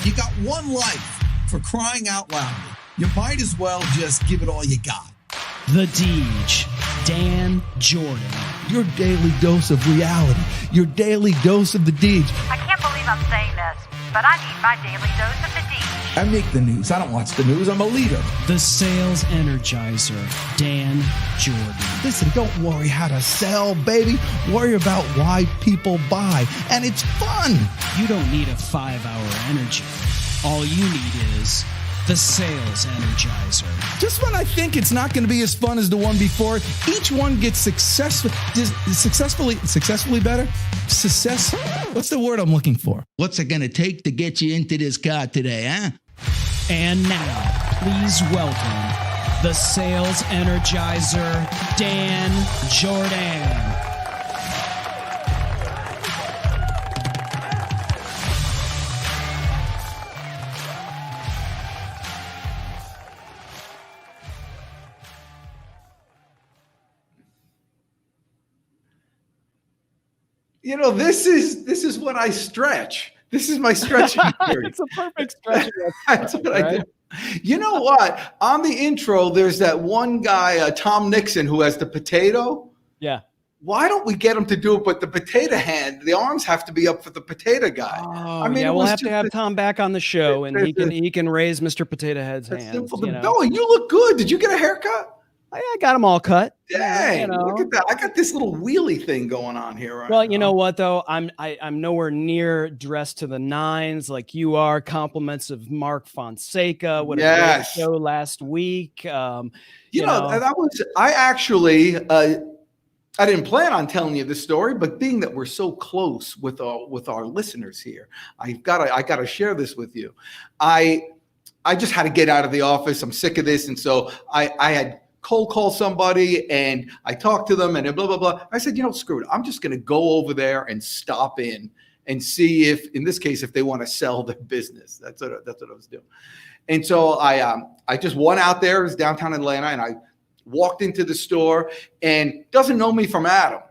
You got one life, for crying out loud. You might as well just give it all you got. The Deej, Dan Jordan. Your daily dose of reality. Your daily dose of the Deej. I can't believe I'm saying this, but I need my daily dose of the Deej. I make the news. I don't watch the news. I'm a leader. The Sales Energizer, Dan Jordan. Listen, don't worry how to sell, baby. Worry about why people buy. And it's fun. You don't need a 5-hour energy. All you need is the Sales Energizer. Just when I think it's not going to be as fun as the one before, each one gets successfully better. Success. What's the word I'm looking for? What's it going to take to get you into this car today, huh? And now, please welcome the Sales Energizer, Dan Jordan. You know, this is when I stretch. This is my stretching period. It's a perfect stretching. That's what I do. You know what? On the intro, there's that one guy, Tom Nixon, who has the potato. Yeah. Why don't we get him to do it? But the potato hand, the arms have to be up for the potato guy. Oh, I mean, yeah, we'll have to have Tom back on the show, and he can raise Mr. Potato Head's hands. Simple to know. You look good. Did you get a haircut? I got them all cut. Dang, look at that. I got this little wheelie thing going on here. Right well, now. You know what, though? I'm nowhere near dressed to the nines like you are. Compliments of Mark Fonseca. What a great show last week. You know, that was, I actually, I didn't plan on telling you this story, but being that we're so close with our listeners here, I gotta share this with you. I just had to get out of the office. I'm sick of this. And so I had cold call somebody and I talked to them and blah, blah, blah. I said, screw it. I'm just going to go over there and stop in and see if, in this case, if they want to sell their business. That's what I was doing. And so I just went out there. It was downtown Atlanta, and I walked into the store, and doesn't know me from Adam.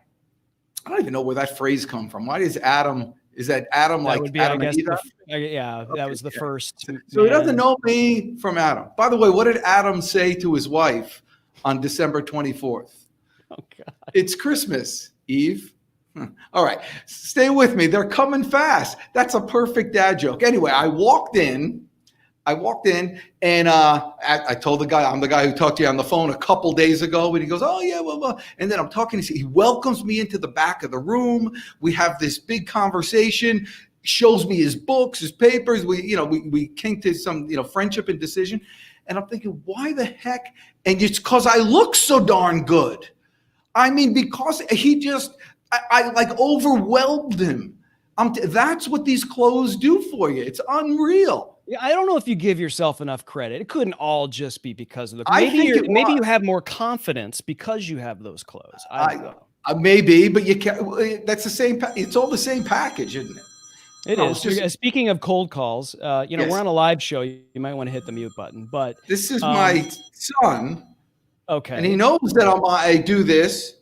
I don't even know where that phrase come from. Why is Adam? Is that Adam that like would be, Adam? I guess that was the first. So he doesn't know me from Adam. By the way, what did Adam say to his wife on December 24th? Oh, God. It's Christmas Eve. All right. Stay with me. They're coming fast. That's a perfect dad joke. Anyway, I walked in and I told the guy, I'm the guy who talked to you on the phone a couple days ago. And he goes, oh, yeah, well. And then I'm talking. He welcomes me into the back of the room. We have this big conversation, shows me his books, his papers. We came to some, friendship and decision. And I'm thinking, why the heck? And it's because I look so darn good. I mean, because I like overwhelmed him. That's what these clothes do for you. It's unreal. Yeah, I don't know if you give yourself enough credit. It couldn't all just be because of the clothes. Maybe you have more confidence because you have those clothes. I don't know. Maybe, but you can't. That's the same. It's all the same package, isn't it? It is. Speaking of cold calls, yes. We're on a live show. You might want to hit the mute button. But this is my son. Okay. And he knows that I do this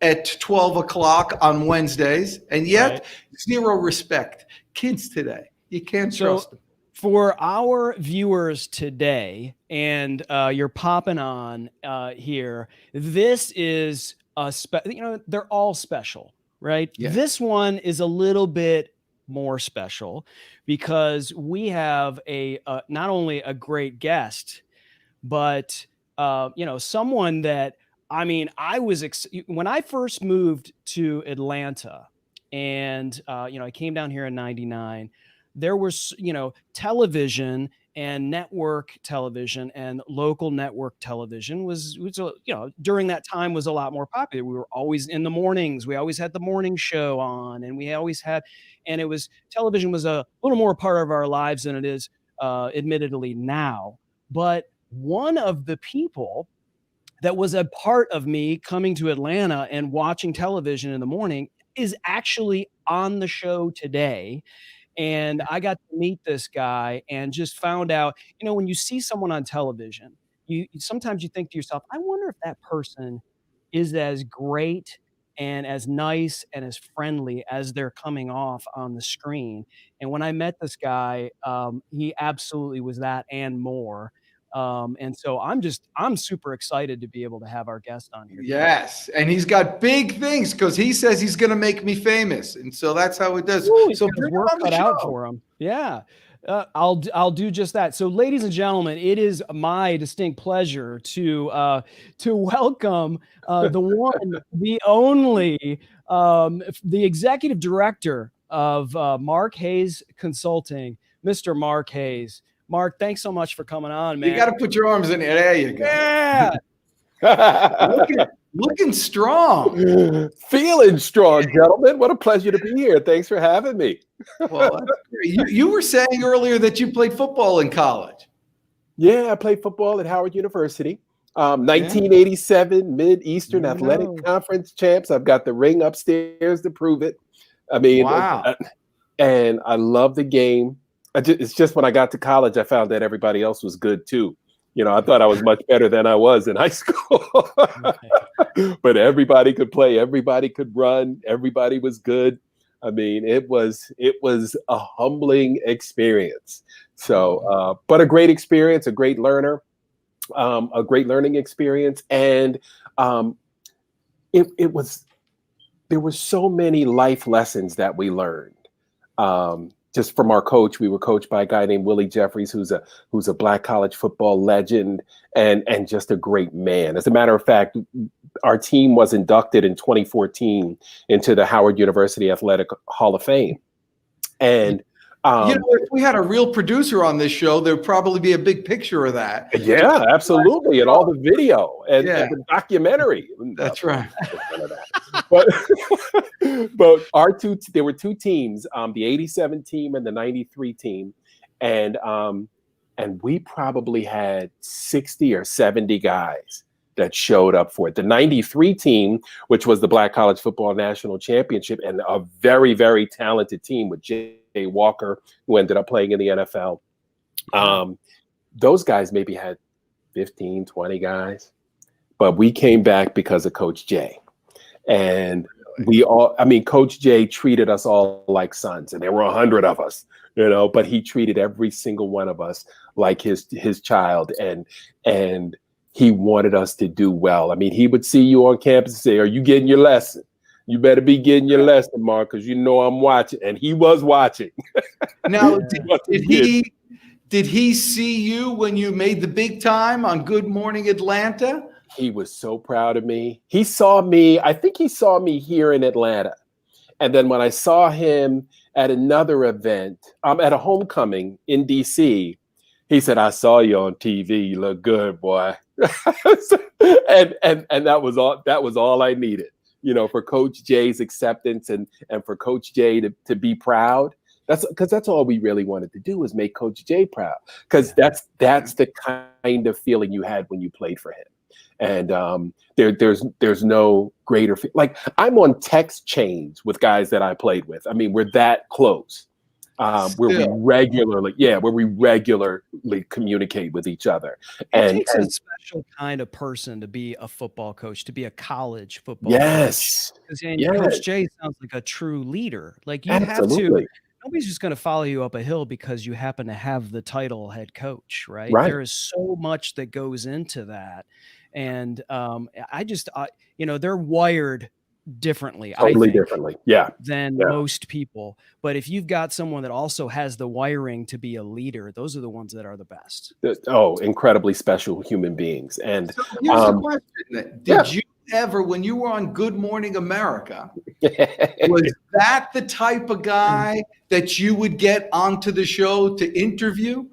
at 12 o'clock on Wednesdays, and yet zero respect. Kids today, you can't trust them. For our viewers today, and you're popping on here, this is they're all special, right? Yeah. This one is a little bit more special because we have not only a great guest, but someone that, I mean, when I first moved to Atlanta, and I came down here in '99. There was, television and network television and local network television was during that time was a lot more popular. We were always in the mornings. We always had the morning show on, and television was a little more part of our lives than it is, admittedly now. But one of the people that was a part of me coming to Atlanta and watching television in the morning is actually on the show today. And I got to meet this guy and just found out, when you see someone on television, sometimes you think to yourself, I wonder if that person is as great and as nice and as friendly as they're coming off on the screen. And when I met this guy, he absolutely was that and more. And so I'm super excited to be able to have our guest on here. Yes, and he's got big things because he says he's going to make me famous, and so that's how it does. Ooh, So his bring work him on the cut out show. for him. Yeah. I'll do just that. So, ladies and gentlemen, it is my distinct pleasure to welcome the one, the only, the executive director of Mark Hayes Consulting, Mr. Mark Hayes. Mark, thanks so much for coming on, man. You got to put your arms in the air. There you go. Yeah. Looking strong. Feeling strong, gentlemen. What a pleasure to be here. Thanks for having me. Well, you were saying earlier that you played football in college. Yeah, I played football at Howard University. 1987 Mid-Eastern Athletic Conference champs. I've got the ring upstairs to prove it. I mean, wow. And I love the game. It's just when I got to college, I found that everybody else was good too. You know, I thought I was much better than I was in high school. But everybody could play, everybody could run, everybody was good. I mean, it was a humbling experience. So, but a great experience, a great learner, a great learning experience, and there were so many life lessons that we learned. Just from our coach, we were coached by a guy named Willie Jeffries, who's a Black college football legend and just a great man. As a matter of fact, our team was inducted in 2014 into the Howard University Athletic Hall of Fame. And if we had a real producer on this show, there'd probably be a big picture of that. Yeah, absolutely, and all the video and the documentary. That's right. But there were two teams, the 87 team and the 93 team, and we probably had 60 or 70 guys that showed up for it. The 93 team, which was the Black College Football National Championship, and a very, very talented team with Jay Walker, who ended up playing in the NFL. Those guys maybe had 15, 20 guys, but we came back because of Coach Jay. And Coach Jay treated us all like sons, and there were 100 of us, but he treated every single one of us like his child, and he wanted us to do well. I mean, he would see you on campus and say, "Are you getting your lesson? You better be getting your lesson, Mark, because you know I'm watching." And he was watching. Now, did he see you when you made the big time on Good Morning Atlanta? He was so proud of me. He saw me, I think he saw me here in Atlanta. And then when I saw him at another event, at a homecoming in DC, he said, "I saw you on TV. You look good, boy." and that was all I needed, for Coach Jay's acceptance and for Coach Jay to be proud. That's all we really wanted to do, was make Coach Jay proud, because that's the kind of feeling you had when you played for him. And there's no greater like, I'm on text chains with guys that I played with. I mean, we're that close. Where we regularly communicate with each other. It takes a special kind of person to be a football coach, to be a college football coach. Because Coach Jay sounds like a true leader. Like, you have to. Nobody's just going to follow you up a hill because you happen to have the title head coach, right? There is so much that goes into that. And they're wired differently, differently, than most people. But if you've got someone that also has the wiring to be a leader, those are the ones that are the best. Incredibly special human beings. And so here's the question: Did you ever, when you were on Good Morning America, was that the type of guy that you would get onto the show to interview?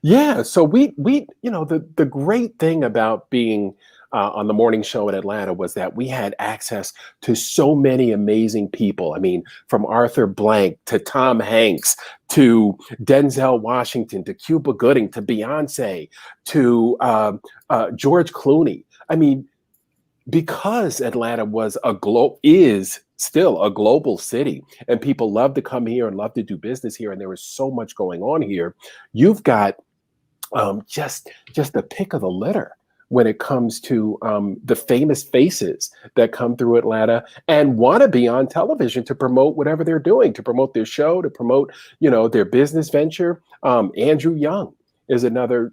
Yeah. So we the great thing about being on the morning show in Atlanta was that we had access to so many amazing people. I mean, from Arthur Blank to Tom Hanks to Denzel Washington to Cuba Gooding to Beyonce to George Clooney. I mean, because Atlanta is still a global city, and people love to come here and love to do business here, and there is so much going on here. You've got just the pick of the litter when it comes to the famous faces that come through Atlanta and want to be on television to promote whatever they're doing, to promote their show, to promote, their business venture. Andrew Young is another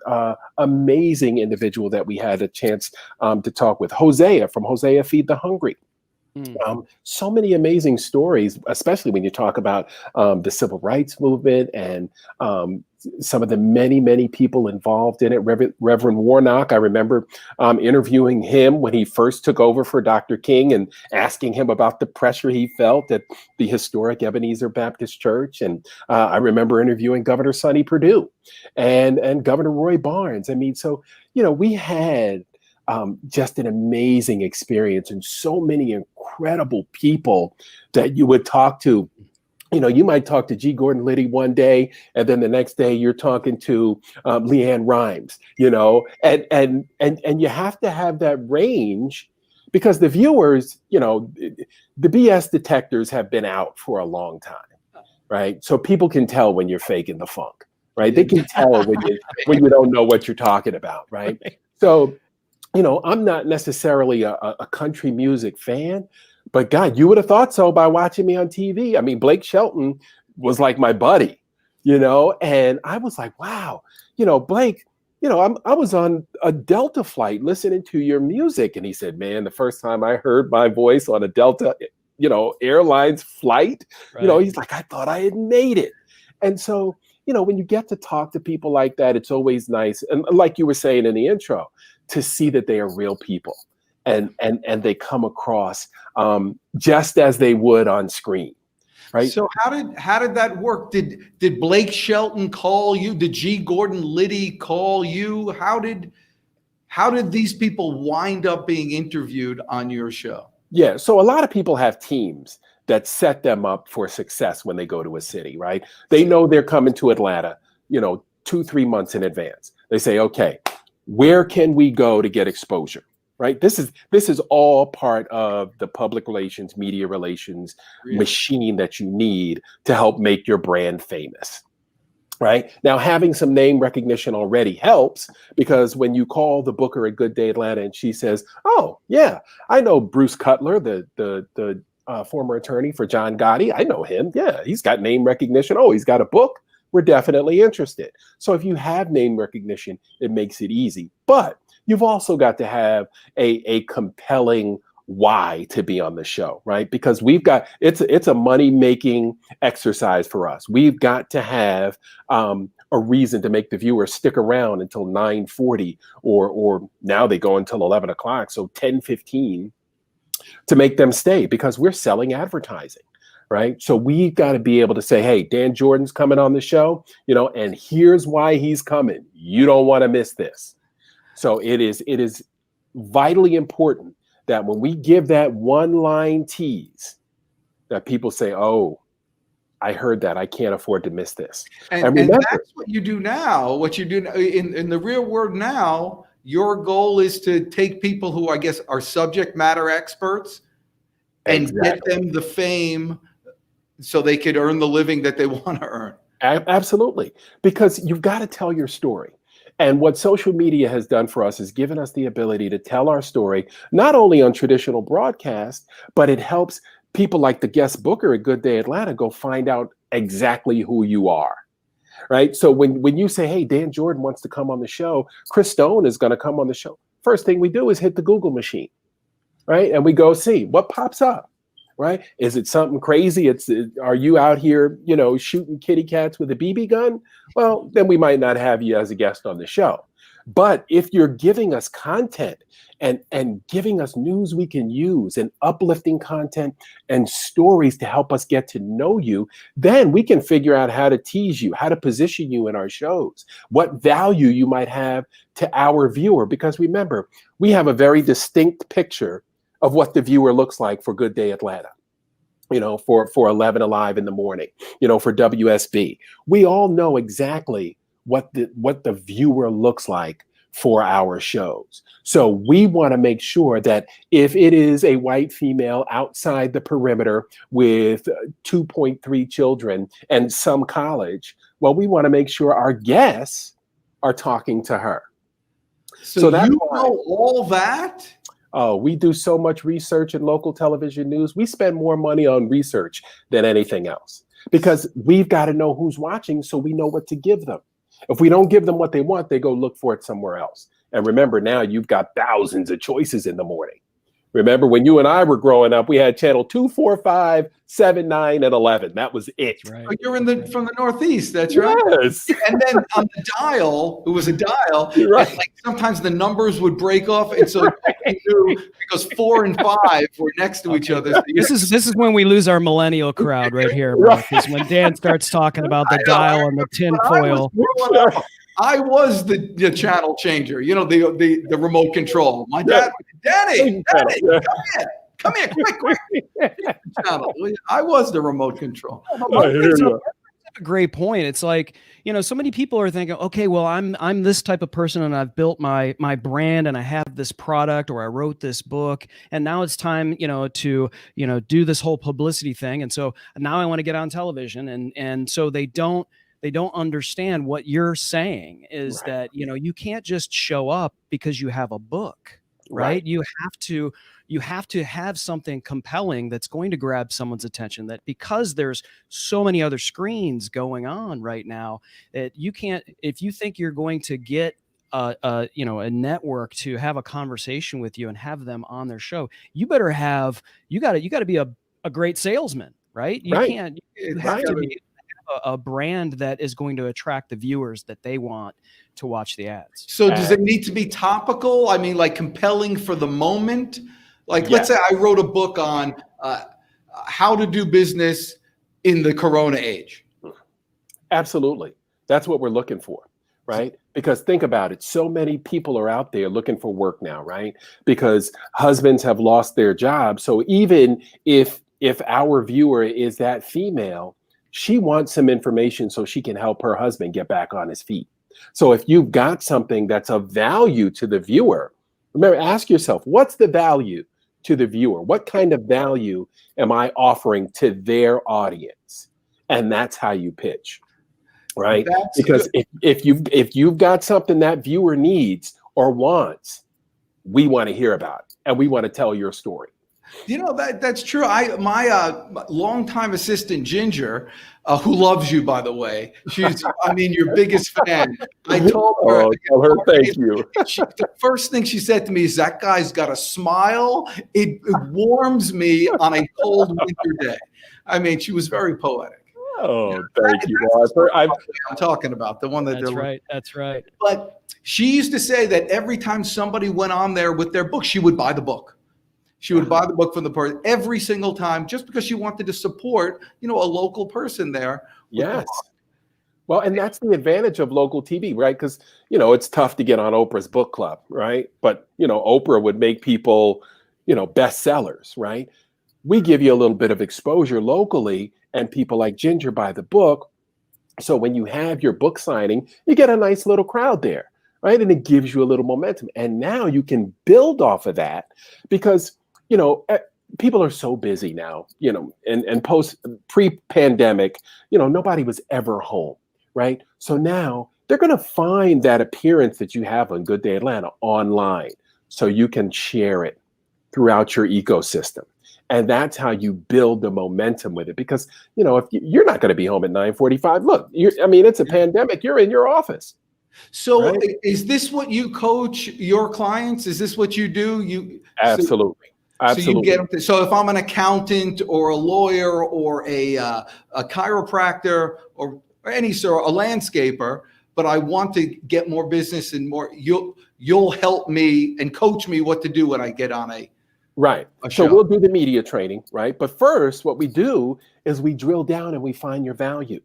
amazing individual that we had a chance to talk with. Hosea from Hosea Feed the Hungry. So many amazing stories, especially when you talk about the civil rights movement and some of the many, many people involved in it. Reverend Warnock, I remember interviewing him when he first took over for Dr. King and asking him about the pressure he felt at the historic Ebenezer Baptist Church. And I remember interviewing Governor Sonny Perdue and Governor Roy Barnes. I mean, so, we had just an amazing experience and so many incredible people that you would talk to. You might talk to G. Gordon Liddy one day, and then the next day you're talking to Leanne Rimes, and you have to have that range because the viewers, the BS detectors have been out for a long time, right? So people can tell when you're faking the funk, right? They can tell when you don't know what you're talking about, right? So, I'm not necessarily a country music fan, but God, you would have thought so by watching me on TV. I mean, Blake Shelton was like my buddy, and I was like, wow, Blake, I was on a Delta flight listening to your music. And he said, man, the first time I heard my voice on a Delta, Airlines flight, Right. He's like, I thought I had made it. And so, when you get to talk to people like that, it's always nice. And like you were saying in the intro, to see that they are real people and they come across just as they would on screen, right? So how did that work? Did Blake Shelton call you? Did G. Gordon Liddy call you? How did these people wind up being interviewed on your show? Yeah, so a lot of people have teams that set them up for success when they go to a city, right? They know they're coming to Atlanta, 2-3 months in advance. They say, okay, where can we go to get exposure, right? This is all part of the public relations, media relations machine that you need to help make your brand famous, right? Now, having some name recognition already helps because when you call the booker at Good Day Atlanta and she says, oh, yeah, I know Bruce Cutler, the former attorney for John Gotti. I know him. Yeah, he's got name recognition. Oh, he's got a book. We're definitely interested. So if you have name recognition, it makes it easy. But you've also got to have a compelling why to be on the show, right? Because it's a money-making exercise for us. We've got to have a reason to make the viewer stick around until 9:40 or now they go until 11 o'clock, so 10:15 to make them stay because we're selling advertising. Right. So we've got to be able to say, hey, Dan Jordan's coming on the show, and here's why he's coming. You don't want to miss this. So it is vitally important that when we give that one line tease that people say, oh, I heard that. I can't afford to miss this. And remember, that's what you do now. What you do in the real world now, your goal is to take people who I guess are subject matter experts and get them the fame so they could earn the living that they want to earn. Absolutely. Because you've got to tell your story. And what social media has done for us is given us the ability to tell our story, not only on traditional broadcast, but it helps people like the guest booker at Good Day Atlanta go find out exactly who you are. Right. So when you say, hey, Dan Jordan wants to come on the show, Chris Stone is going to come on the show. First thing we do is hit the Google machine. Right. And we go see what pops up. Right. Is it something crazy? Are you out here, shooting kitty cats with a BB gun? Well, then we might not have you as a guest on the show. But if you're giving us content and giving us news we can use and uplifting content and stories to help us get to know you, then we can figure out how to tease you, how to position you in our shows, what value you might have to our viewer. Because remember, we have a very distinct picture of what the viewer looks like for Good Day Atlanta, for 11 Alive in the morning, for WSB. We all know exactly what the viewer looks like for our shows. So we want to make sure that if it is a white female outside the perimeter with 2.3 children and some college, well, we want to make sure our guests are talking to her. So that's you why. know all that? Oh, we do so much research in local television news. We spend more money on research than anything else because we've got to know who's watching so we know what to give them. If we don't give them what they want, they go look for it somewhere else. And remember, now you've got thousands of choices in the morning. Remember when you and I were growing up, we had channel 2, 4, 5, 7, 9, and 11. That was it. Right. Oh, you're from the Northeast, that's right. Yes. And then on the dial, it was a dial. Right. And like sometimes the numbers would break off, and so you knew because 4 and 5 were next to each other. So This is when we lose our millennial crowd right here, Mark. Is when Dan starts talking about the dial and the tinfoil. I was the channel changer, the remote control. My dad, Danny, come here, quick. Channel. I was the remote control. That's a great point. It's like, so many people are thinking, okay, well, I'm this type of person and I've built my brand and I have this product or I wrote this book and now it's time, to, do this whole publicity thing. And so now I want to get on television. And so they don't understand what you're saying is that, you can't just show up because you have a book, right? You have to have something compelling that's going to grab someone's attention, that because there's so many other screens going on right now that you can't, if you think you're going to get a network to have a conversation with you and have them on their show, you got to be a great salesman, right? You can't, you have to be a brand that is going to attract the viewers that they want to watch the ads. So does it need to be topical? I mean, like compelling for the moment? Like, let's say I wrote a book on how to do business in the Corona age. Absolutely. That's what we're looking for, right? Because think about it. So many people are out there looking for work now, right? Because husbands have lost their jobs. So even if our viewer is that female, she wants some information so she can help her husband get back on his feet. So if you've got something that's of value to the viewer, remember, ask yourself, what's the value to the viewer? What kind of value am I offering to their audience? And that's how you pitch, right? Because if you've got something that viewer needs or wants, we want to hear about it and we want to tell your story. That's true. My longtime assistant Ginger, who loves you, by the way, she's your biggest fan. I told her, tell her thank you. The first thing she said to me is, "That guy's got a smile. It warms me on a cold winter day." She was very poetic. Oh, thank you. I'm talking about the one that. That's right. That's right. But she used to say that every time somebody went on there with their book, she would buy the book. She would buy the book from the person every single time just because she wanted to support, a local person there. Yes. Well, and that's the advantage of local TV, right? Because, it's tough to get on Oprah's book club, right? But, Oprah would make people, bestsellers, right? We give you a little bit of exposure locally and people like Ginger buy the book. So when you have your book signing, you get a nice little crowd there, right? And it gives you a little momentum. And now you can build off of that because people are so busy now, and pre-pandemic, nobody was ever home, right? So now they're going to find that appearance that you have on Good Day Atlanta online so you can share it throughout your ecosystem. And that's how you build the momentum with it. Because, if you're not going to be home at 9:45, look, it's a pandemic, you're in your office. So right? Is this what you coach your clients? Is this what you do? Absolutely. Absolutely. So you get them. So if I'm an accountant or a lawyer or a chiropractor or any sort of a landscaper, but I want to get more business and more, you'll help me and coach me what to do when I get on a show. So we'll do the media training, right? But first, what we do is we drill down and we find your value.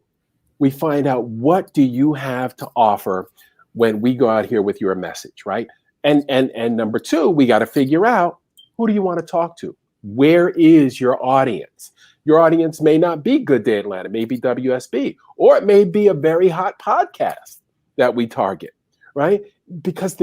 We find out, what do you have to offer when we go out here with your message, right? And number two, we got to figure out, who do you want to talk to? Where is your audience? Your audience may not be Good Day Atlanta, it may be WSB, or it may be a very hot podcast that we target, right? Because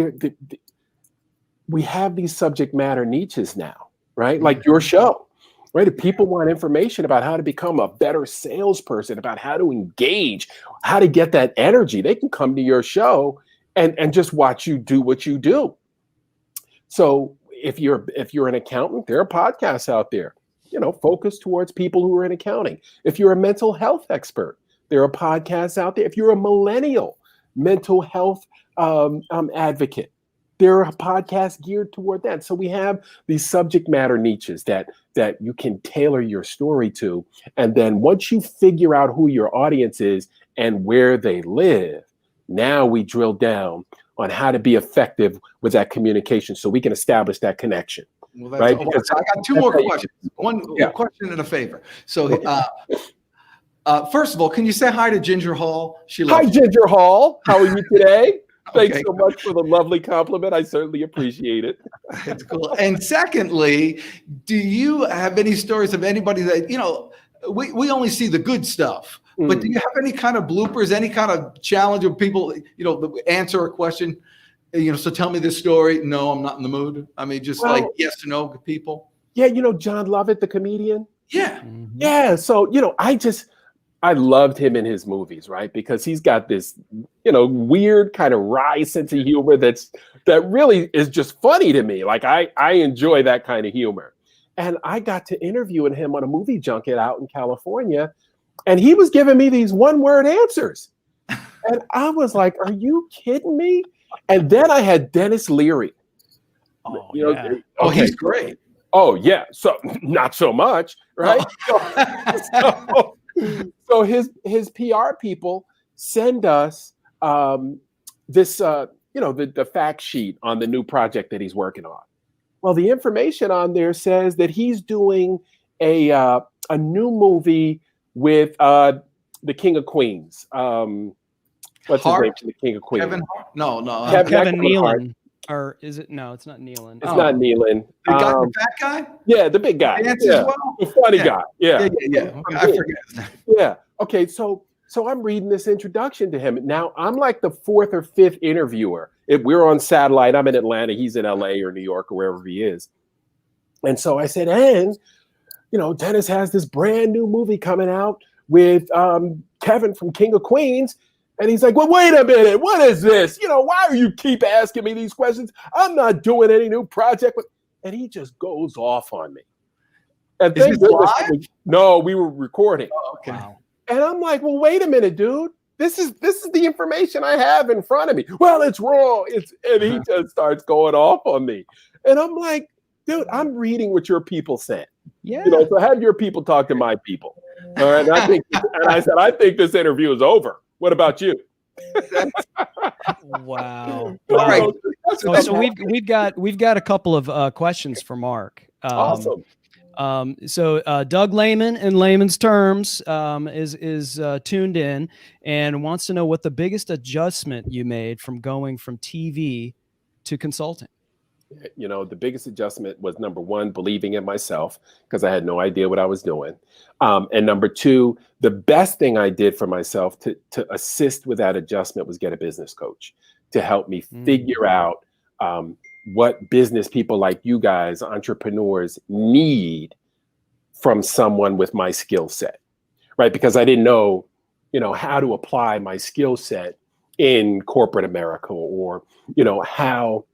we have these subject matter niches now, right? Like your show, right? If people want information about how to become a better salesperson, about how to engage, how to get that energy, they can come to your show and just watch you do what you do. So if you're an accountant, there are podcasts out there, focused towards people who are in accounting. If you're a mental health expert, there are podcasts out there. If you're a millennial mental health advocate, there are podcasts geared toward that. So we have these subject matter niches that you can tailor your story to. And then once you figure out who your audience is and where they live, now we drill down on how to be effective with that communication so we can establish that connection. Well, right? Because I got two more questions. One question and a favor. So first of all, can you say hi to Ginger Hall? Hi, Ginger Hall. How are you today? Thanks so much for the lovely compliment. I certainly appreciate it. It's cool. And secondly, do you have any stories of anybody that, we only see the good stuff, but do you have any kind of bloopers, any kind of challenge of people, answer a question, so tell me this story. No, I'm not in the mood. I mean, just like yes or no people. Yeah. John Lovett, the comedian. Yeah. Yeah. So, I loved him in his movies, right? Because he's got this, weird kind of wry sense of humor that really is just funny to me. Like I enjoy that kind of humor. And I got to interviewing him on a movie junket out in California, and he was giving me these one-word answers. And I was like, are you kidding me? And then I had Dennis Leary. He's great. Oh, yeah. So not so much, right? So his PR people send us this, the fact sheet on the new project that he's working on. Well, the information on there says that he's doing a new movie with the King of Queens. What's his name? The King of Queens. Kevin Hart? No. Kevin Nealon. Or is it? No, it's not Nealon. It's not Nealon. The fat guy? Yeah, the big guy. As well? The funny guy. Yeah. I forget his name. Yeah. Okay. So I'm reading this introduction to him. Now I'm like the fourth or fifth interviewer. We're on satellite. I'm in Atlanta. He's in LA or New York or wherever he is. And so I said, Dennis has this brand new movie coming out with Kevin from King of Queens. And he's like, well, wait a minute. What is this? Why do you keep asking me these questions? I'm not doing any new project. And he just goes off on me. And is this live? No, we were recording. Oh, okay. Wow. And I'm like, well, wait a minute, dude. This is the information I have in front of me. Well, it's wrong. And he just starts going off on me. And I'm like, dude, I'm reading what your people said. Yeah. So have your people talk to my people. All right. And I said, I think this interview is over. What about you? Wow. All right. So we've got a couple of questions for Mark. Awesome. So Doug Lehman, in layman's terms, is tuned in and wants to know what the biggest adjustment you made from going from TV to consulting. The biggest adjustment was, number one, believing in myself, because I had no idea what I was doing. And number two, the best thing I did for myself to assist with that adjustment was get a business coach to help me figure out what business people like you guys, entrepreneurs, need from someone with my skill set, right? Because I didn't know, how to apply my skill set in corporate America, or, how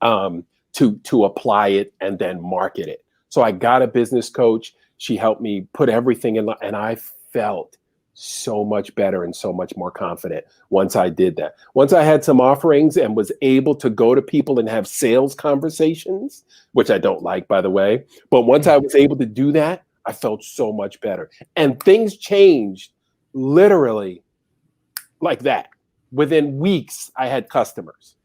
to apply it and then market it. So I got a business coach. She helped me put everything in, and I felt so much better and so much more confident once I did that. Once I had some offerings and was able to go to people and have sales conversations, which I don't like, by the way. But once I was able to do that, I felt so much better. And things changed literally like that. Within weeks, I had customers.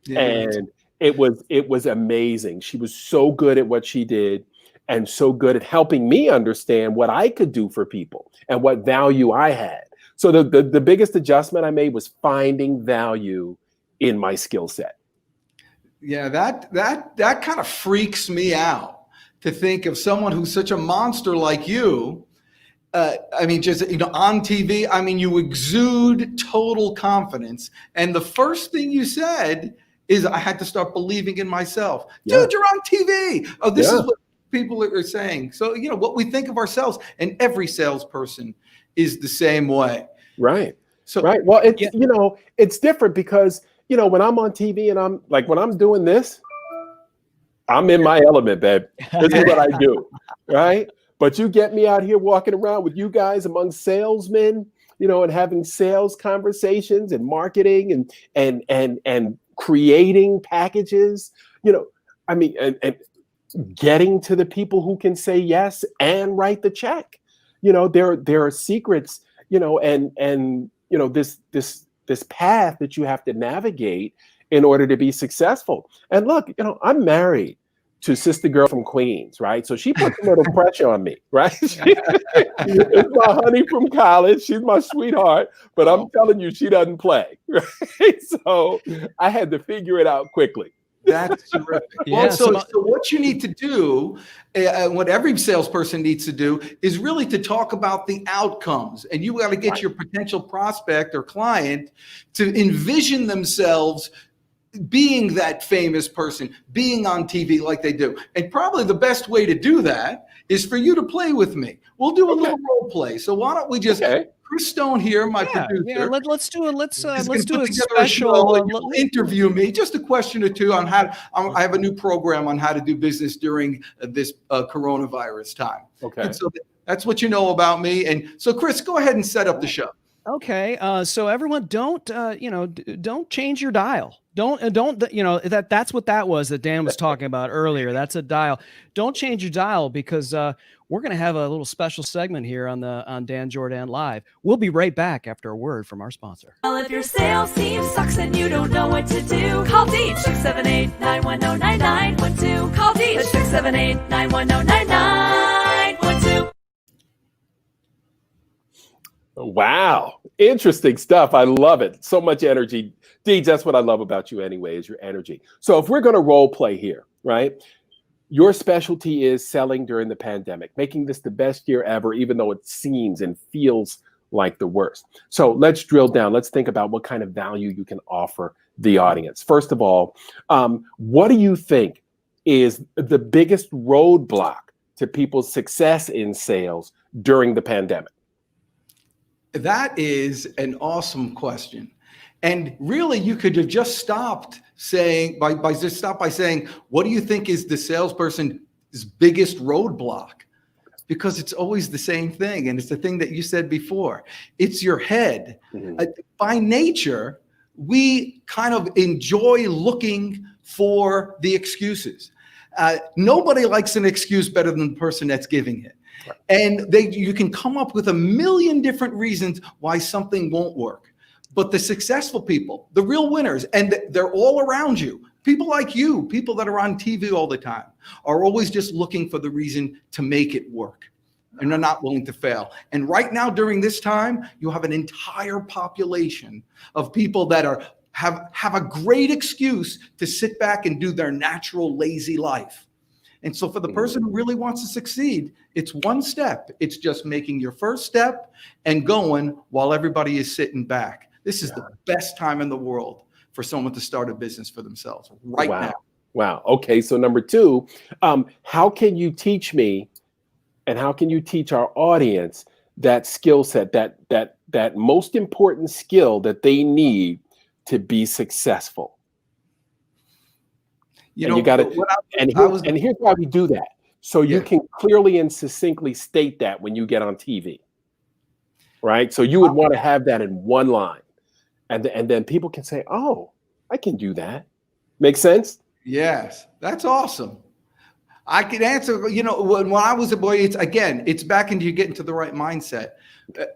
Yeah. And it was amazing. She was so good at what she did, and so good at helping me understand what I could do for people and what value I had. So the biggest adjustment I made was finding value in my skill set. Yeah, that kind of freaks me out, to think of someone who's such a monster like you. Just on TV, you exude total confidence. And the first thing you said is, I had to start believing in myself. Yeah. Dude, you're on TV. Oh, this is what people are saying. So, what we think of ourselves, and every salesperson is the same way. Right. So, right. Well, it's, it's different because, when I'm on TV and I'm like, when I'm doing this, I'm in my element, babe. This is what I do. Right. But you get me out here walking around with you guys among salesmen, and having sales conversations and marketing and creating packages, and getting to the people who can say yes and write the check. There are secrets, this path that you have to navigate in order to be successful. And look, I'm married to sister girl from Queens, right? So she puts a little pressure on me, right? It's my honey from college. She's my sweetheart, but I'm telling you, she doesn't play, right? So I had to figure it out quickly. That's terrific. Yeah, so what you need to do, what every salesperson needs to do, is really to talk about the outcomes. And you got to get your potential prospect or client to envision themselves being that famous person, being on TV like they do. And probably the best way to do that is for you to play with me. We'll do a little role play. So why don't we just Chris Stone here, my producer. Yeah, let's do a special. You'll interview me, just a question or two on how. I have a new program on how to do business during this coronavirus time. Okay. And so that's what you know about me. And so, Chris, go ahead and set up the show. Okay. So everyone, don't change your dial. That's what that was that Dan was talking about earlier. That's a dial. Don't change your dial because we're going to have a little special segment here on Dan Jordan Live. We'll be right back after a word from our sponsor. Well, if your sales team sucks and you don't know what to do, call Deej 678-910-9912. Call Deej 678-910-9912. Wow. Interesting stuff. I love it. So much energy. Deej, that's what I love about you anyway, is your energy. So if we're going to role play here, right? Your specialty is selling during the pandemic, making this the best year ever, even though it seems and feels like the worst. So let's drill down. Let's think about what kind of value you can offer the audience. First of all, what do you think is the biggest roadblock to people's success in sales during the pandemic? That is an awesome question. And really, you could have just stopped saying by saying, what do you think is the salesperson's biggest roadblock? Because it's always the same thing. And it's the thing that you said before. It's your head. Mm-hmm. By nature, we kind of enjoy looking for the excuses. Nobody likes an excuse better than the person that's giving it. Right. And you can come up with a million different reasons why something won't work. But the successful people, the real winners, and they're all around you, people like you, people that are on TV all the time, are always just looking for the reason to make it work. And they're not willing to fail. And right now, during this time, you have an entire population of people that have a great excuse to sit back and do their natural lazy life. And so for the person who really wants to succeed, it's one step. It's just making your first step and going while everybody is sitting back. This is the best time in the world for someone to start a business for themselves now. Wow. Okay. So number two, how can you teach me and how can you teach our audience that skill set, that most important skill that they need to be successful? And here's why we do that. So you can clearly and succinctly state that when you get on TV, right? So you would want to have that in one line. And then people can say, oh, I can do that. Make sense? Yes, that's awesome. I can answer, when I was a boy, it's back into you getting to the right mindset.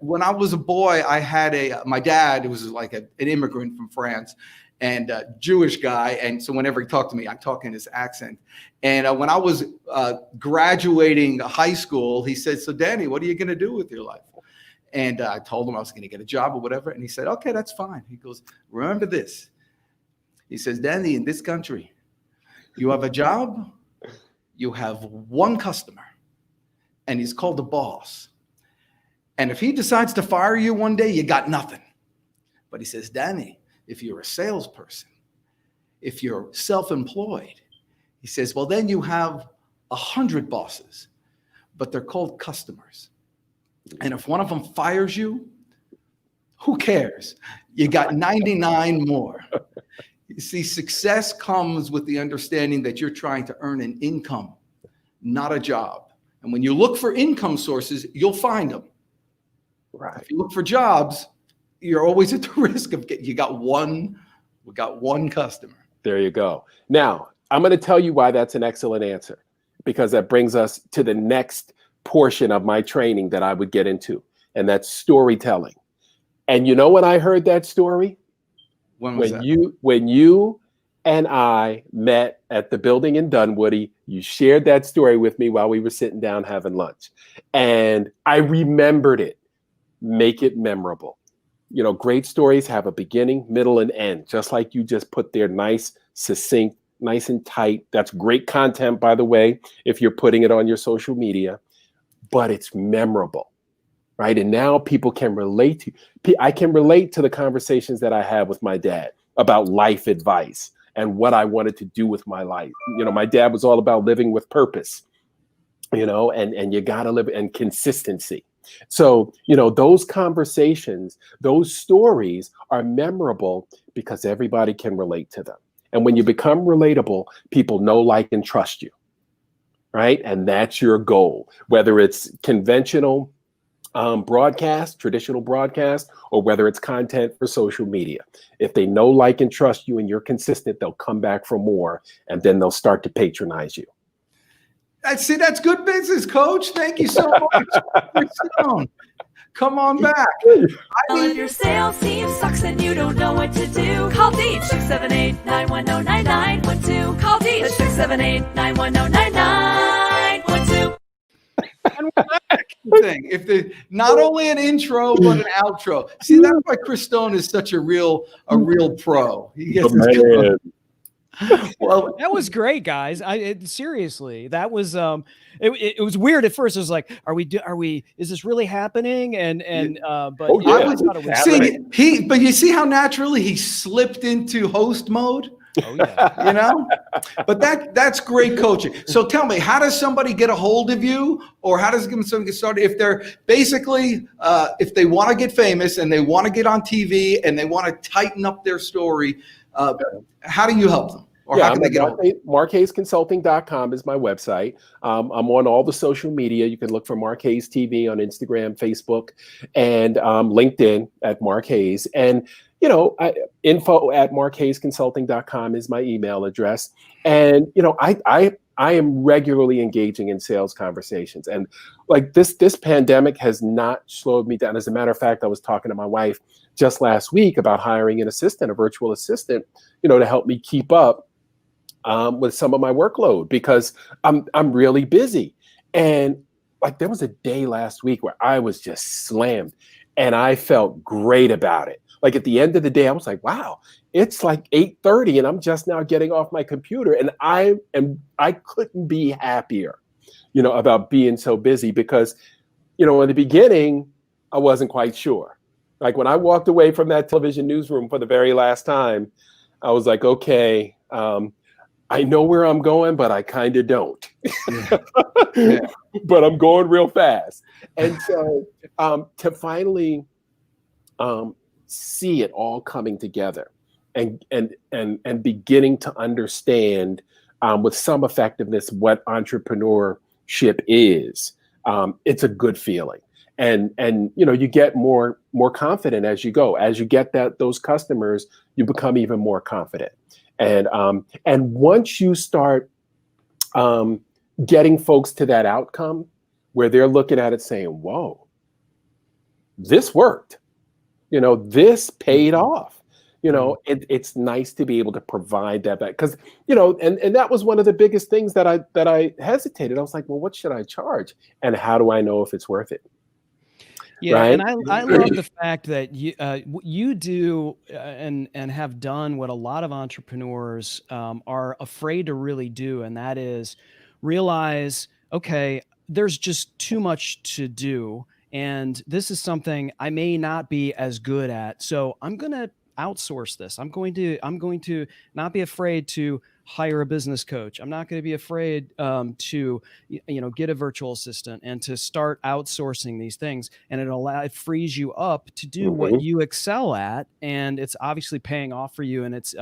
When I was a boy, I had my dad was like an immigrant from France and a Jewish guy. And so whenever he talked to me, I talk in his accent. And when I was graduating high school, he said, so Danny, what are you going to do with your life? And I told him I was going to get a job or whatever. And he said, okay, that's fine. He goes, remember this. He says, Danny, in this country, you have a job, you have one customer, and he's called the boss. And if he decides to fire you one day, you got nothing. But he says, Danny, if you're a salesperson, if you're self-employed, he says, well, then you have 100 bosses, but they're called customers. And if one of them fires you, Who cares? You got 99 more. You see, success comes with the understanding that you're trying to earn an income, not a job. And when you look for income sources, you'll find them. Right. If you look for jobs, you're always at the risk of we got one customer. There you go. Now, I'm going to tell you why that's an excellent answer, because that brings us to the next portion of my training that I would get into, and that's storytelling. And you know when I heard that story? When was that? When you and I met at the building in Dunwoody, you shared that story with me while we were sitting down having lunch. And I remembered it. Make it memorable. You know, great stories have a beginning, middle, and end, just like you just put there, nice, succinct, nice and tight. That's great content, by the way, if you're putting it on your social media, but it's memorable, right? And now people can relate to, I can relate to the conversations that I had with my dad about life advice and what I wanted to do with my life. You know, my dad was all about living with purpose, you know, and you got to live, and consistency. So, you know, those conversations, those stories are memorable because everybody can relate to them. And when you become relatable, people know, like, and trust you, right? And that's your goal, whether it's conventional broadcast, traditional broadcast, or whether it's content for social media. If they know, like, and trust you and you're consistent, they'll come back for more, and then they'll start to patronize you. See, that's good business, Coach. Thank you so much. Come on back. If your sales team sucks and you don't know what to do, call Deej 678-910-9912. Call Deej 678-910-9912. Thing. If the not only an intro but an outro. See, that's why Chris Stone is such a real pro. He gets this. Well, that was great, guys. Seriously, that was it was weird at first. It was like, are we is this really happening? But oh, yeah. I thought it was but you see how naturally he slipped into host mode? Oh yeah. You know? But that's great coaching. So tell me, how does somebody get a hold of you, or how does somebody get started if they're basically if they want to get famous and they want to get on TV and they want to tighten up their story, how do you help them? Or how can they get on? MarquezConsulting.com is my website. I'm on all the social media. You can look for Marquez TV on Instagram, Facebook, and LinkedIn at Marquez. And, you know, info@MarquezConsulting.com is my email address. And, you know, I am regularly engaging in sales conversations. And like this pandemic has not slowed me down. As a matter of fact, I was talking to my wife just last week about hiring an assistant, a virtual assistant, you know, to help me keep up with some of my workload, because I'm really busy. And like there was a day last week where I was just slammed and I felt great about it. Like at the end of the day, I was like, wow, it's like 8:30 and I'm just now getting off my computer, and I couldn't be happier, you know, about being so busy, because, you know, in the beginning, I wasn't quite sure. Like when I walked away from that television newsroom for the very last time, I was like, okay, I know where I'm going, but I kind of don't. Yeah. But I'm going real fast. And so to finally see it all coming together and beginning to understand with some effectiveness what entrepreneurship is, it's a good feeling. And you know, you get more confident as you go. As you get those customers, you become even more confident. And once you start getting folks to that outcome where they're looking at it saying, whoa, this worked, you know, this paid off, you know, it's nice to be able to provide that back. Because, you know, and that was one of the biggest things that I hesitated. I was like, well, what should I charge? And how do I know if it's worth it? Yeah, right? and I love the fact that you do and have done what a lot of entrepreneurs are afraid to really do, and that is realize, okay, there's just too much to do, and this is something I may not be as good at, so I'm going to outsource this. I'm going to not be afraid to hire a business coach. I'm not going to be afraid to, get a virtual assistant and to start outsourcing these things. And it frees you up to do what you excel at. And it's obviously paying off for you. And it's,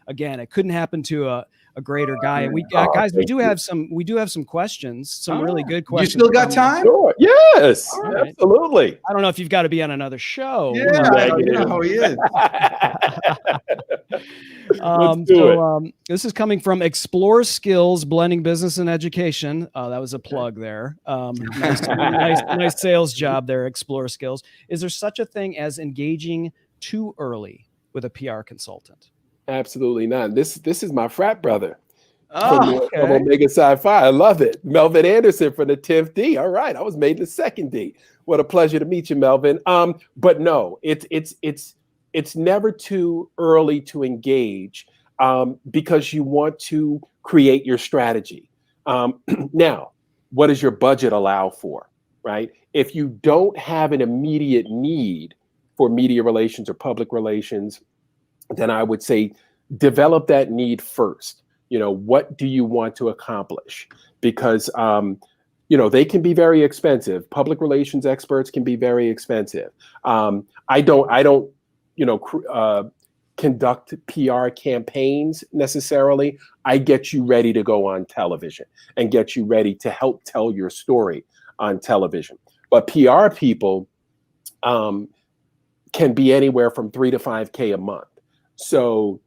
again, it couldn't happen to a greater guy. And we do have some questions, some really good questions. You still got time? Sure. Yes, right. Absolutely. I don't know if you've got to be on another show. Yeah, you know how he is. This is coming from Explore Skills, Blending Business and Education. That was a plug there. Nice sales job there, Explore Skills. Is there such a thing as engaging too early with a PR consultant? Absolutely not. This is my frat brother. Oh, from Omega Sci-Fi. I love it. Melvin Anderson from the 10th D. All right. I was made the 2nd D. What a pleasure to meet you, Melvin. But no, it's never too early to engage because you want to create your strategy. Now, what does your budget allow for, right? If you don't have an immediate need for media relations or public relations, then I would say develop that need first. What do you want to accomplish? Because, they can be very expensive. Public relations experts can be very expensive. I don't conduct PR campaigns necessarily. I get you ready to go on television and get you ready to help tell your story on television. But PR people can be anywhere from $3,000 to $5,000 a month. So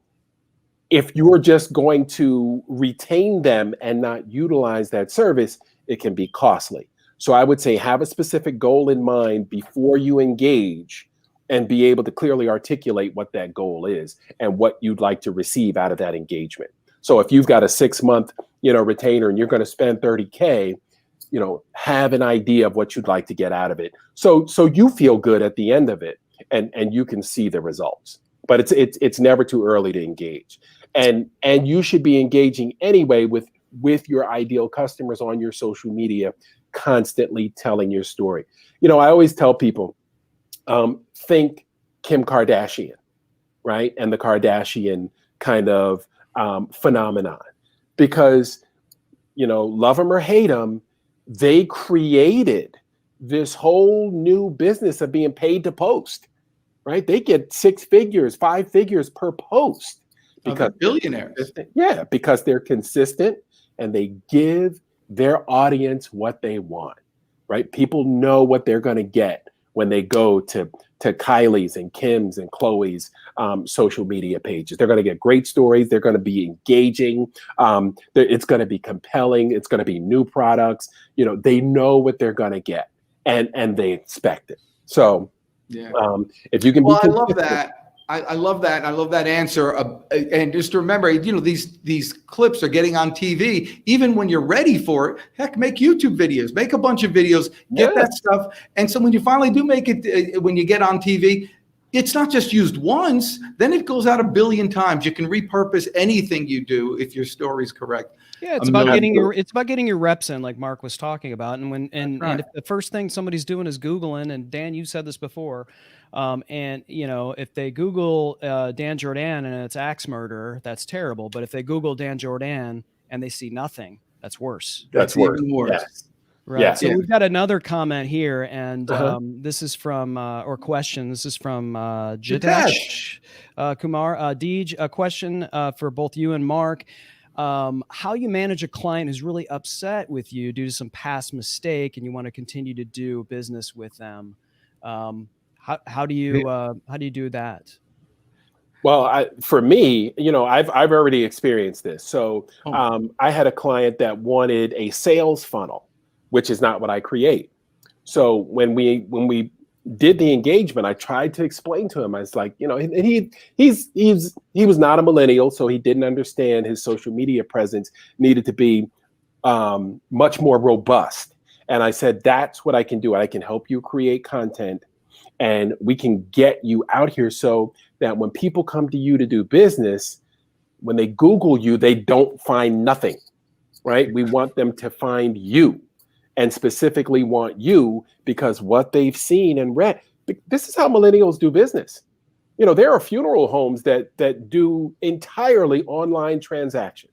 if you're just going to retain them and not utilize that service, it can be costly. So I would say have a specific goal in mind before you engage and be able to clearly articulate what that goal is and what you'd like to receive out of that engagement. So if you've got a 6-month, retainer and you're going to spend $30,000, have an idea of what you'd like to get out of it. So you feel good at the end of it and you can see the results. But it's never too early to engage. And you should be engaging anyway with your ideal customers on your social media, constantly telling your story. I always tell people, think Kim Kardashian, right? And the Kardashian kind of phenomenon. Because, love them or hate them, they created this whole new business of being paid to post. Right? They get 6 figures, 5 figures per post because billionaires. Yeah, because they're consistent and they give their audience what they want. Right? People know what they're going to get when they go to Kylie's and Kim's and Chloe's social media pages. They're going to get great stories. They're going to be engaging. It's going to be compelling. It's going to be new products. They know what they're going to get and they expect it. So. Yeah. If you can. Well, I love that. I love that. I love that answer. And just remember, these clips are getting on TV. Even when you're ready for it, heck, make YouTube videos, make a bunch of videos, get that stuff. And so when you finally do make it, when you get on TV, it's not just used once. Then it goes out 1 billion times. You can repurpose anything you do if your story's correct. Yeah, it's about getting your reps in, like Mark was talking about. And if the first thing somebody's doing is Googling, and Dan, you said this before, if they Google Dan Jordan and it's axe murderer, that's terrible. But if they Google Dan Jordan and they see nothing, that's worse. That's worse. Even worse. Yes. Right. Yeah. So we've got another comment here, and this is from This is from Jitesh Kumar. Deej, a question for both you and Mark. How you manage a client who's really upset with you due to some past mistake, and you want to continue to do business with them. How do you do that? Well, for me, I've already experienced this. So I had a client that wanted a sales funnel, which is not what I create. So when we did the engagement, I tried to explain to him. I was like, and he was not a millennial, so he didn't understand his social media presence needed to be much more robust. And I said, that's what I can do. I can help you create content, and we can get you out here so that when people come to you to do business, when they Google you, they don't find nothing, right? We want them to find you. And specifically want you because what they've seen and read. This is how millennials do business. there are funeral homes that do entirely online transactions.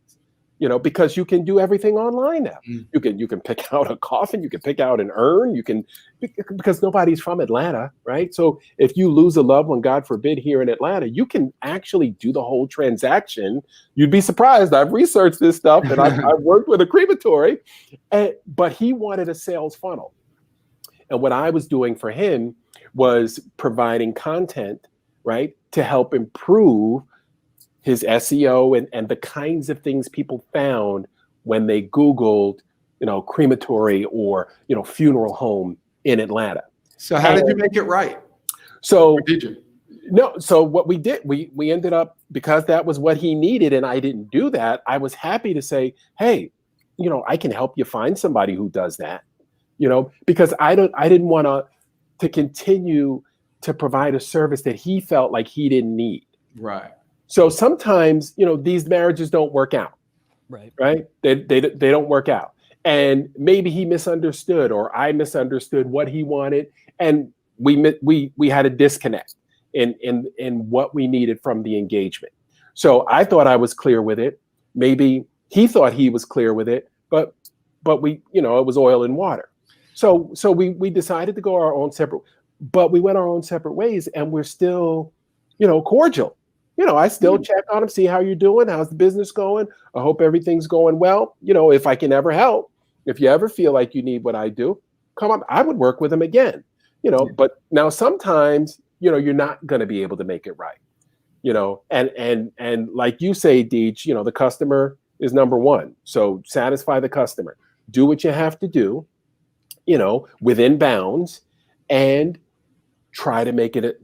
Because you can do everything online now. You can pick out a coffin, you can pick out an urn, because nobody's from Atlanta, right? So if you lose a loved one, God forbid, here in Atlanta, you can actually do the whole transaction. You'd be surprised. I've researched this stuff, and I've worked with a crematory, but he wanted a sales funnel. And what I was doing for him was providing content, right, to help improve his SEO and the kinds of things people found when they Googled, crematory or, funeral home in Atlanta. So how did you make it right? So Or did you? No. So what we did, we ended up, because that was what he needed and I didn't do that, I was happy to say, hey, I can help you find somebody who does that, because I didn't want to continue to provide a service that he felt like he didn't need. Right. So sometimes, these marriages don't work out, right? They don't work out. And maybe he misunderstood or I misunderstood what he wanted. And we had a disconnect in what we needed from the engagement. So I thought I was clear with it. Maybe he thought he was clear with it, but we, it was oil and water. So we decided to go our own separate, but we went our own separate ways and we're still, cordial. I still check on him, see how you're doing. How's the business going? I hope everything's going well. If I can ever help, if you ever feel like you need what I do, come on, I would work with him again, but now sometimes, you're not going to be able to make it right, and like you say, Deej, the customer is number one. So satisfy the customer, do what you have to do, within bounds, and try to make it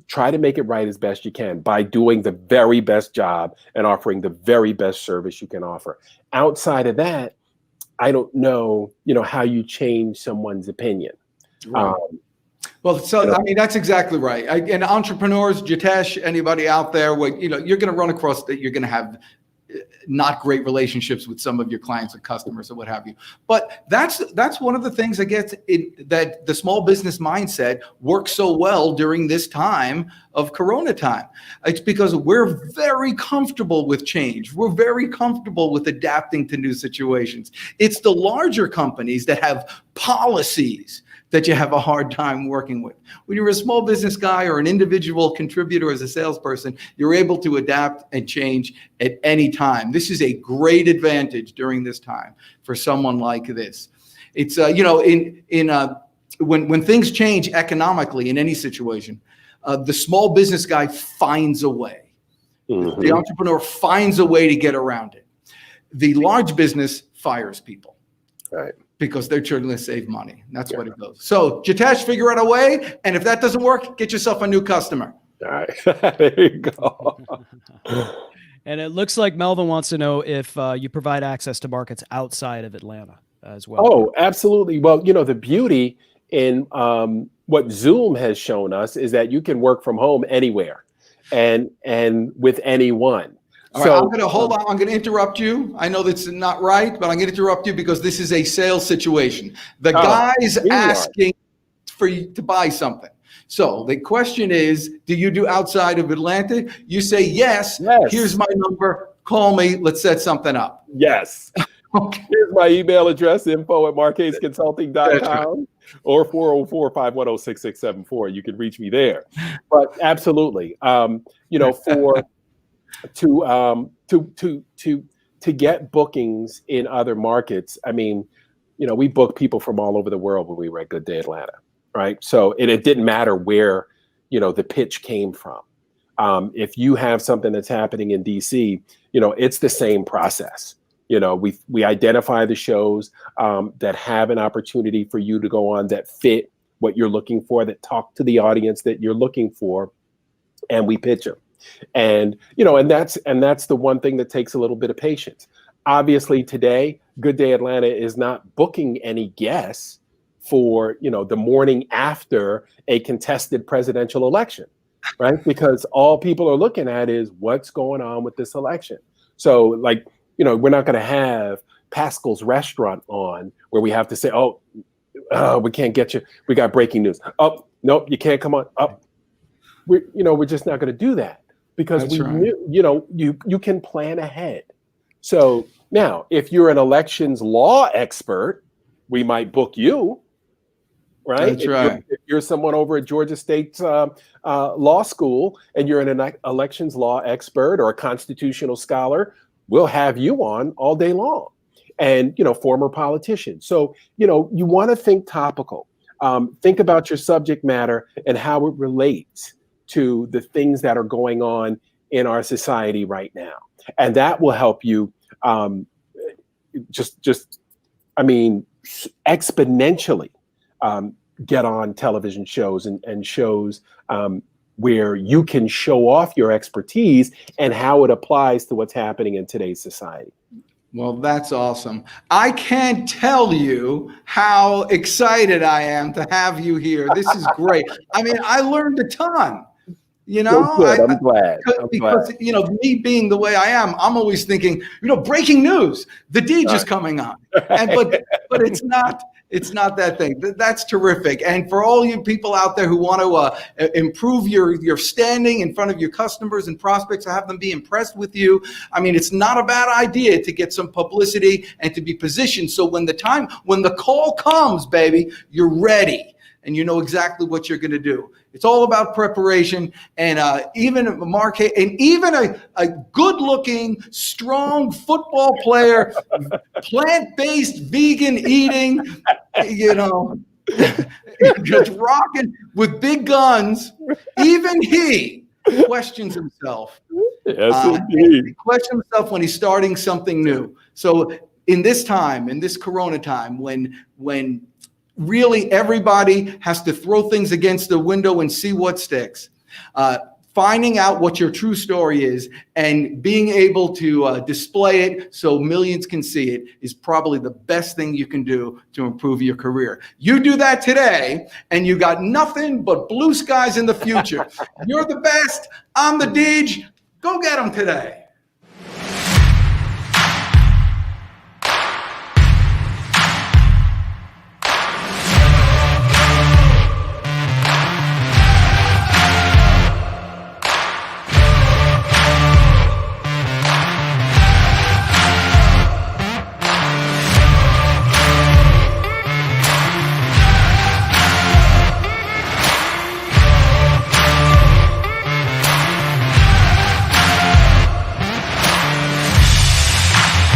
right as best you can by doing the very best job and offering the very best service you can offer. Outside of that, I don't know, how you change someone's opinion. Right. That's exactly right. And entrepreneurs, Jitesh, anybody out there, you're going to run across that. You're going to have not great relationships with some of your clients or customers or what have you. But that's one of the things that the small business mindset works so well during this time of Corona time. It's because we're very comfortable with change. We're very comfortable with adapting to new situations. It's the larger companies that have policies that you have a hard time working with. When you're a small business guy or an individual contributor as a salesperson, you're able to adapt and change at any time. This is a great advantage during this time for someone like this. It's when things change economically in any situation, the small business guy finds a way. Mm-hmm. The entrepreneur finds a way to get around it. The large business fires people. Right. Because they're trying to save money. That's what it goes. So Jitesh, figure out a way. And if that doesn't work, get yourself a new customer. All right. There you go. And it looks like Melvin wants to know if you provide access to markets outside of Atlanta as well. Oh, absolutely. Well, the beauty in what Zoom has shown us is that you can work from home anywhere and with anyone. All right, I'm going to hold on. I'm going to interrupt you. I know that's not right, but I'm going to interrupt you because this is a sales situation. The guy's asking for you to buy something. So the question is, do you do outside of Atlanta? You say yes. Here's my number. Call me. Let's set something up. Yes. Okay. Here's my email address, info@marquezconsulting.com or 404-510-6674. You can reach me there. But absolutely, to get bookings in other markets. I mean, we book people from all over the world when we were at Good Day Atlanta, right? So it didn't matter where, the pitch came from. If you have something that's happening in DC, it's the same process. We identify the shows that have an opportunity for you to go on that fit what you're looking for, that talk to the audience that you're looking for, and we pitch them. And that's the one thing that takes a little bit of patience. Obviously, today, Good Day Atlanta is not booking any guests for the morning after a contested presidential election, right? Because all people are looking at is what's going on with this election. So, we're not going to have Pascal's Restaurant on where we have to say, we can't get you. We got breaking news. Oh, nope, you can't come on. Oh. we're just not going to do that because you can plan ahead. So now, if you're an elections law expert, we might book you, right? If you're someone over at Georgia State Law School and you're an elections law expert or a constitutional scholar, we'll have you on all day long. And, former politicians. So, you want to think topical. Think about your subject matter and how it relates to the things that are going on in our society right now. And that will help you exponentially get on television shows and shows where you can show off your expertise and how it applies to what's happening in today's society. Well, that's awesome. I can't tell you how excited I am to have you here. This is great. I mean, I learned a ton. Good. I'm glad. Because me being the way I am, I'm always thinking, breaking news, the Deej is coming on, but it's not that thing. That's terrific. And for all you people out there who want to improve your standing in front of your customers and prospects, to have them be impressed with you, I mean, it's not a bad idea to get some publicity and to be positioned. So when the call comes, baby, you're ready and you know exactly what you're going to do. It's all about preparation, and even a good-looking, strong football player, plant-based, vegan eating, just rocking with big guns. Even he questions himself. Yes, indeed. He questions himself when he's starting something new. So in this Corona time, when really everybody has to throw things against the window and see what sticks. Finding out what your true story is and being able to display it so millions can see it is probably the best thing you can do to improve your career. You do that today and you got nothing but blue skies in the future. You're the best. I'm the Deej. Go get them today.